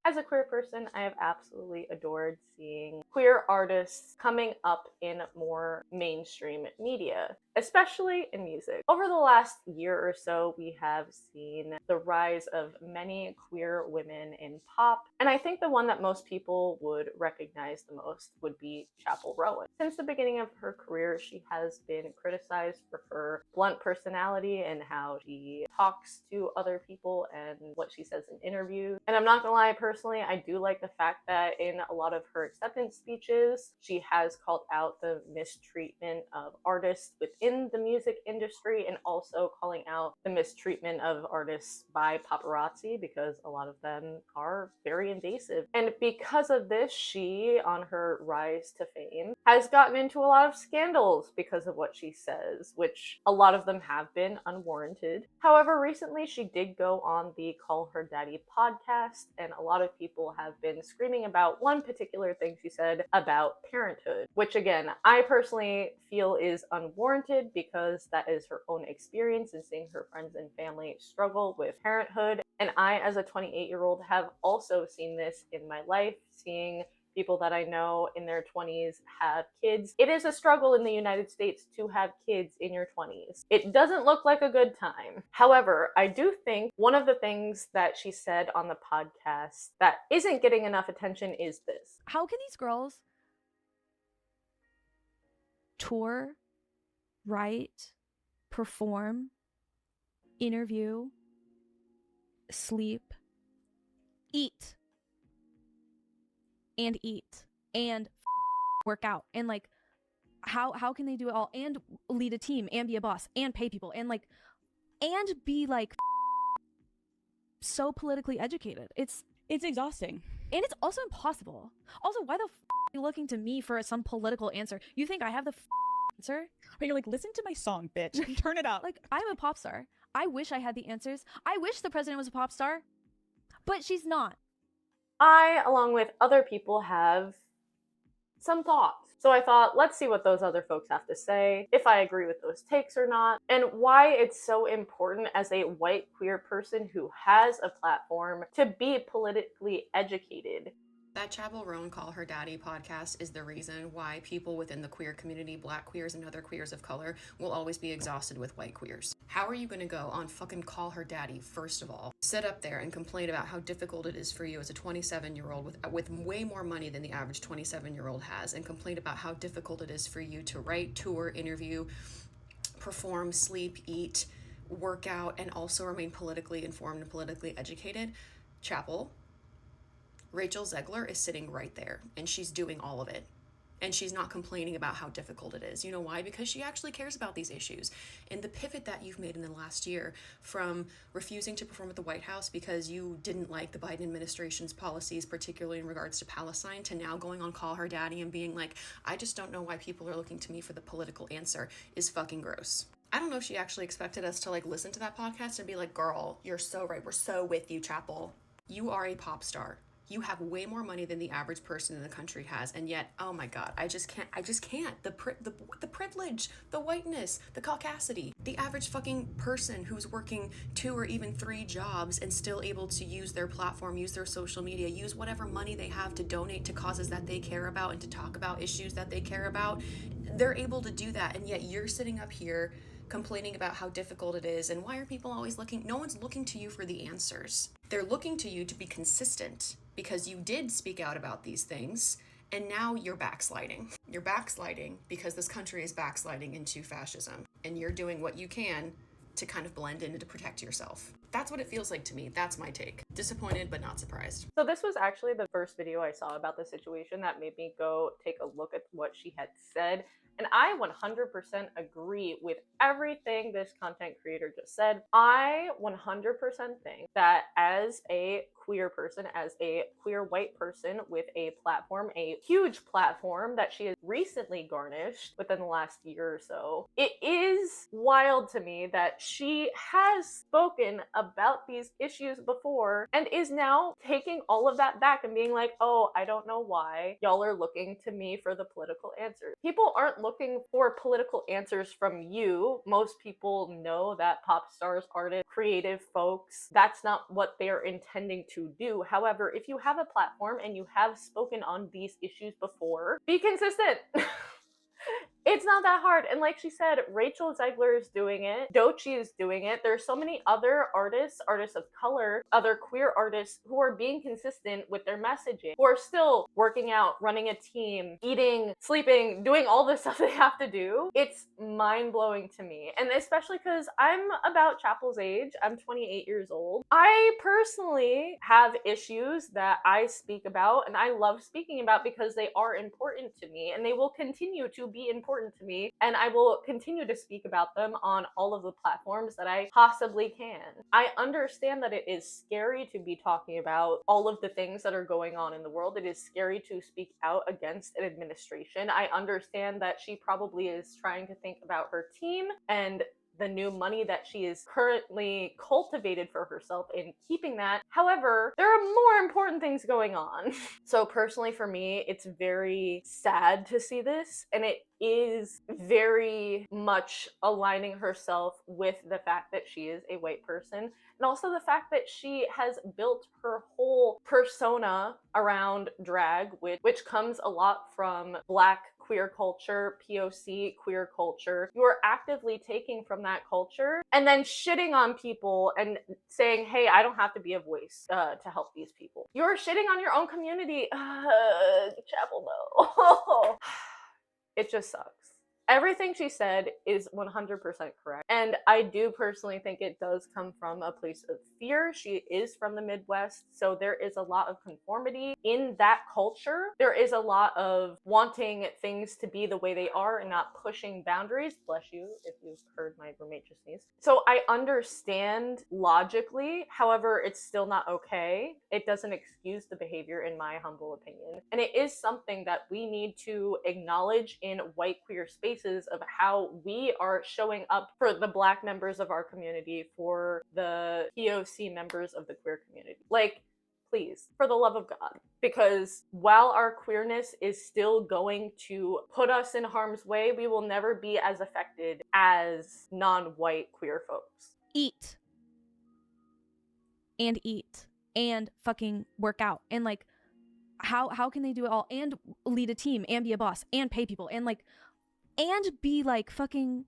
As a queer person, I have absolutely adored seeing queer artists coming up in more mainstream media, especially in music. Over the last year or so, we have seen the rise of many queer women in pop, and I think the one that most people would recognize the most would be Chappell Roan. Since the beginning of her career, she has been criticized for her blunt personality and how she talks to other people and what she says in interviews. And I'm not gonna lie, personally, I do like the fact that in a lot of her acceptance speeches, she has called out the mistreatment of artists within the music industry and also calling out the mistreatment of artists by paparazzi, because a lot of them are very invasive. And because of this, she, on her rise to fame, has gotten into a lot of scandals because of what she says, which a lot of them have been unwarranted. However, recently she did go on the Call Her Daddy podcast, and a lot of people have been screaming about one particular thing she said about parenthood, which again, I personally feel is unwarranted because that is her own experience in seeing her friends and family struggle with parenthood. And I, as a 28-year-old, have also seen this in my life, seeing people that I know in their 20s have kids. It is a struggle in the United States to have kids in your 20s. It doesn't look like a good time. However, I do think one of the things that she said on the podcast that isn't getting enough attention is this. How can these girls tour, write, perform, interview, sleep, eat, and work out, and like how can they do it all and lead a team and be a boss and pay people and be like so politically educated? It's exhausting, and it's also impossible. Also, why the are you looking to me for some political answer? You think I have the answer? But you're like, listen to my song, bitch. Turn it up. Like, I'm a pop star. I wish I had the answers. I wish the president was a pop star, but she's not. I, along with other people, have some thoughts. So I thought, let's see what those other folks have to say, if I agree with those takes or not, and why it's so important as a white queer person who has a platform to be politically educated. That Chappell Roan Call Her Daddy podcast is the reason why people within the queer community, black queers and other queers of color, will always be exhausted with white queers. How are you going to go on fucking Call Her Daddy, first of all, sit up there and complain about how difficult it is for you as a 27-year-old with way more money than the average 27-year-old has, and complain about how difficult it is for you to write, tour, interview, perform, sleep, eat, work out, and also remain politically informed and politically educated? Chappell, Rachel Zegler is sitting right there, and she's doing all of it. And she's not complaining about how difficult it is. You know why? Because she actually cares about these issues. And the pivot that you've made in the last year from refusing to perform at the White House because you didn't like the Biden administration's policies, particularly in regards to Palestine, to now going on Call Her Daddy and being like, I just don't know why people are looking to me for the political answer, is fucking gross. I don't know if she actually expected us to listen to that podcast and be like, girl, you're so right. We're so with you, Chappell. You are a pop star. You have way more money than the average person in the country has, and yet, oh my god, I just can't. The privilege, the whiteness, the caucasity. The average fucking person who's working 2 or even 3 jobs and still able to use their platform, use their social media, use whatever money they have to donate to causes that they care about and to talk about issues that they care about, they're able to do that, and yet you're sitting up here complaining about how difficult it is, and why are people always looking? No one's looking to you for the answers. They're looking to you to be consistent, because you did speak out about these things, and now you're backsliding. You're backsliding because this country is backsliding into fascism, and you're doing what you can to kind of blend in and to protect yourself. That's what it feels like to me. That's my take. Disappointed, but not surprised. So this was actually the first video I saw about the situation that made me go take a look at what she had said. And I 100% agree with everything this content creator just said. I 100% think that as a queer person, as a queer white person with a platform, a huge platform that she has recently garnished within the last year or so, it is wild to me that she has spoken about these issues before before, and is now taking all of that back and being like, oh, I don't know why y'all are looking to me for the political answers. People aren't looking for political answers from you. Most people know that pop stars, artists, creative folks, that's not what they're intending to do. However, if you have a platform and you have spoken on these issues before, be consistent. It's not that hard. And like she said, Rachel Zegler is doing it. Doechii is doing it. There's so many other artists, artists of color, other queer artists who are being consistent with their messaging, who are still working out, running a team, eating, sleeping, doing all the stuff they have to do. It's mind-blowing to me. And especially because I'm about Chappell's age. I'm 28 years old. I personally have issues that I speak about and I love speaking about because they are important to me and they will continue to be important to me, and I will continue to speak about them on all of the platforms that I possibly can. I understand that it is scary to be talking about all of the things that are going on in the world. It is scary to speak out against an administration. I understand that she probably is trying to think about her team and the new money that she is currently cultivated for herself in keeping that. However, there are more important things going on. So personally for me, it's very sad to see this, and it is very much aligning herself with the fact that she is a white person, and also the fact that she has built her whole persona around drag, which comes a lot from Black queer culture, POC queer culture. You are actively taking from that culture and then shitting on people and saying, hey, I don't have to be a voice to help these people. You're shitting on your own community. Chappell, no. It just sucks. Everything she said is 100% correct. And I do personally think it does come from a place of fear. She is from the Midwest, so there is a lot of conformity in that culture. There is a lot of wanting things to be the way they are and not pushing boundaries. Bless you if you've heard my roommate just sneeze. So I understand logically, however, it's still not okay. It doesn't excuse the behavior in my humble opinion. And it is something that we need to acknowledge in white queer spaces of how we are showing up for the Black members of our community, for the POC members of the queer community. Like, please, for the love of God. Because while our queerness is still going to put us in harm's way, we will never be as affected as non-white queer folks. Eat and fucking work out and like how can they do it all and lead a team and be a boss and pay people and like and be like fucking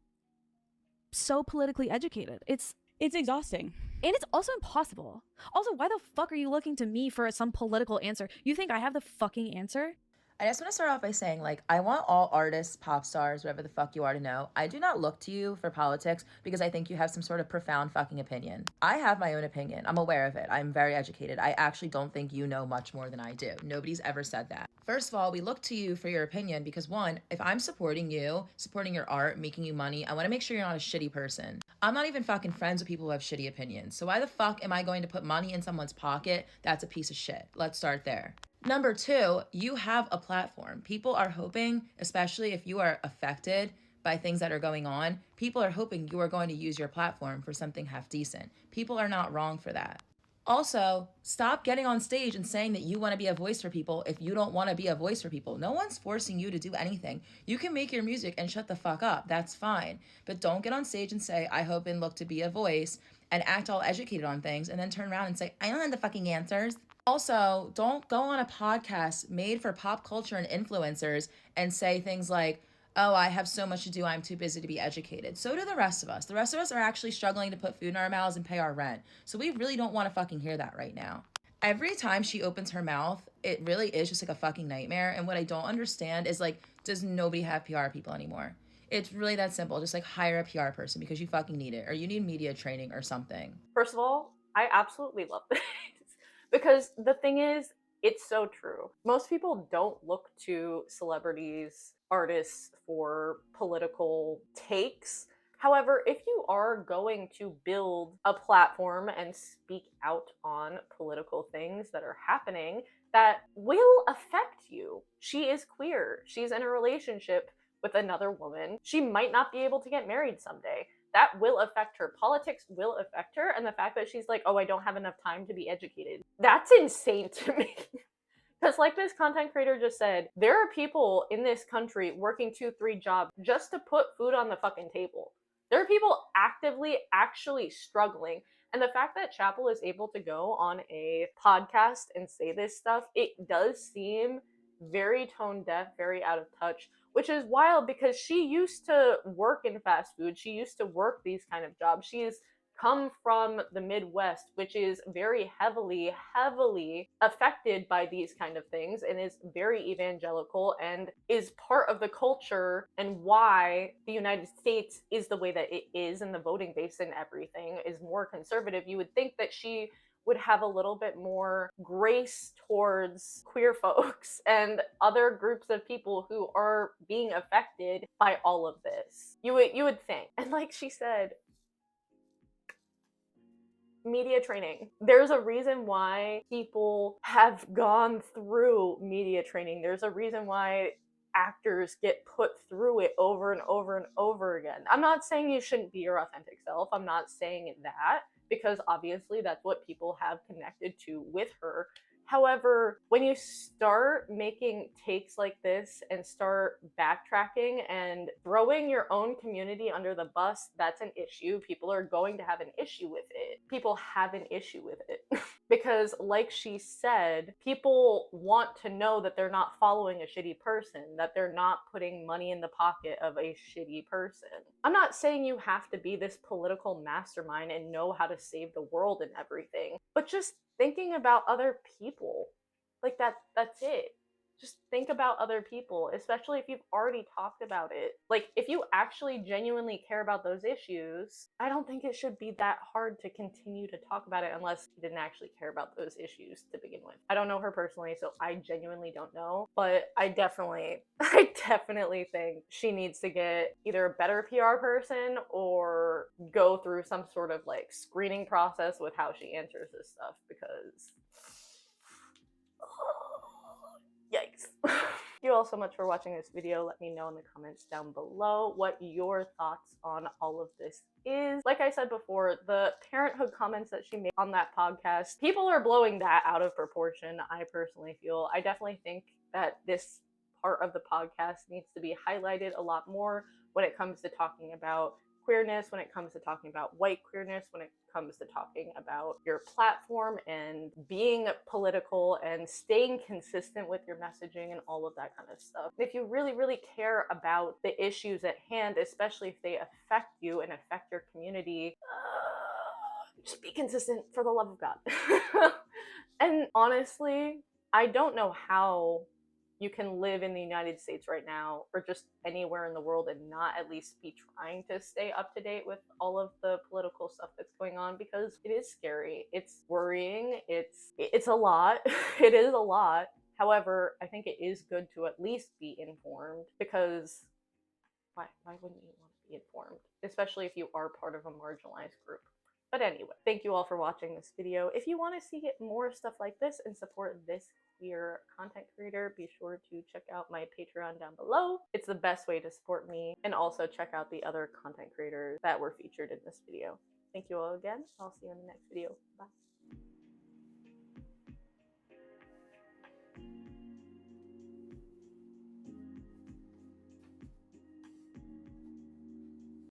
so politically educated? It's exhausting. And it's also impossible. Also, why the fuck are you looking to me for some political answer? You think I have the fucking answer? I just want to start off by saying, like, I want all artists, pop stars, whatever the fuck you are to know, I do not look to you for politics because I think you have some sort of profound fucking opinion. I have my own opinion. I'm aware of it. I'm very educated. I actually don't think you know much more than I do. Nobody's ever said that. First of all, we look to you for your opinion because, one, if I'm supporting you, supporting your art, making you money, I want to make sure you're not a shitty person. I'm not even fucking friends with people who have shitty opinions. So why the fuck am I going to put money in someone's pocket? That's a piece of shit. Let's start there. Number two, you have a platform. People are hoping, especially if you are affected by things that are going on, people are hoping you are going to use your platform for something half decent. People are not wrong for that. Also, stop getting on stage and saying that you want to be a voice for people if you don't want to be a voice for people. No one's forcing you to do anything. You can make your music and shut the fuck up. That's fine. But don't get on stage and say, I hope and look to be a voice and act all educated on things and then turn around and say, I don't have the fucking answers. Also, don't go on a podcast made for pop culture and influencers and say things like, oh, I have so much to do, I'm too busy to be educated. So do the rest of us. The rest of us are actually struggling to put food in our mouths and pay our rent. So we really don't want to fucking hear that right now. Every time she opens her mouth, it really is just like a fucking nightmare. And what I don't understand is like, does nobody have PR people anymore? It's really that simple. Just like hire a PR person because you fucking need it, or you need media training or something. First of all, I absolutely love this. Because the thing is, it's so true. Most people don't look to celebrities, artists for political takes. However, if you are going to build a platform and speak out on political things that are happening that will affect you, she is queer. She's in a relationship with another woman. She might not be able to get married someday. that will affect her. Politics will affect her. And the fact that she's like, oh, I don't have enough time to be educated, that's insane to me. Because like this content creator just said, there are people in this country working 2-3 jobs just to put food on the fucking table. There are people actively actually struggling. And the fact that Chappell is able to go on a podcast and say this stuff, it does seem very tone deaf, very out of touch, which is wild because she used to work in fast food. She used to work these kind of jobs. She's come from the Midwest, which is very heavily affected by these kind of things and is very evangelical and is part of the culture and why the United States is the way that it is, and the voting base and everything is more conservative. You would think that she would have a little bit more grace towards queer folks and other groups of people who are being affected by all of this. You would think. And like she said, media training. There's a reason why people have gone through media training. There's a reason why actors get put through it over and over and over again. I'm not saying you shouldn't be your authentic self. I'm not saying that, because obviously that's what people have connected to with her. However, when you start making takes like this and start backtracking and throwing your own community under the bus, that's an issue. People are going to have an issue with it. People have an issue with it. Because like she said, people want to know that they're not following a shitty person, that they're not putting money in the pocket of a shitty person. I'm not saying you have to be this political mastermind and know how to save the world and everything, but just thinking about other people. Like that's it. Just think about other people, especially if you've already talked about it. Like, if you actually genuinely care about those issues, I don't think it should be that hard to continue to talk about it unless you didn't actually care about those issues to begin with. I don't know her personally, so I genuinely don't know, but I definitely think she needs to get either a better PR person or go through some sort of like screening process with how she answers this stuff, because yikes. Thank you all so much for watching this video. Let me know in the comments down below what your thoughts on all of this is. Like I said before, the parenthood comments that she made on that podcast, people are blowing that out of proportion, I personally feel. I definitely think that this part of the podcast needs to be highlighted a lot more when it comes to talking about queerness, when it comes to talking about white queerness, when it comes to talking about your platform and being political and staying consistent with your messaging and all of that kind of stuff. If you really, really care about the issues at hand, especially if they affect you and affect your community, just be consistent, for the love of God. And honestly, I don't know how you can live in the United States right now, or just anywhere in the world, and not at least be trying to stay up to date with all of the political stuff that's going on, because it is scary. It's worrying. It's a lot. It is a lot. However, I think it is good to at least be informed, because why wouldn't you want to be informed? Especially if you are part of a marginalized group. But anyway, thank you all for watching this video. If you want to see more stuff like this and support this queer content creator, be sure to check out my Patreon down below. It's the best way to support me, and also check out the other content creators that were featured in this video. Thank you all again. I'll see you in the next video. Bye.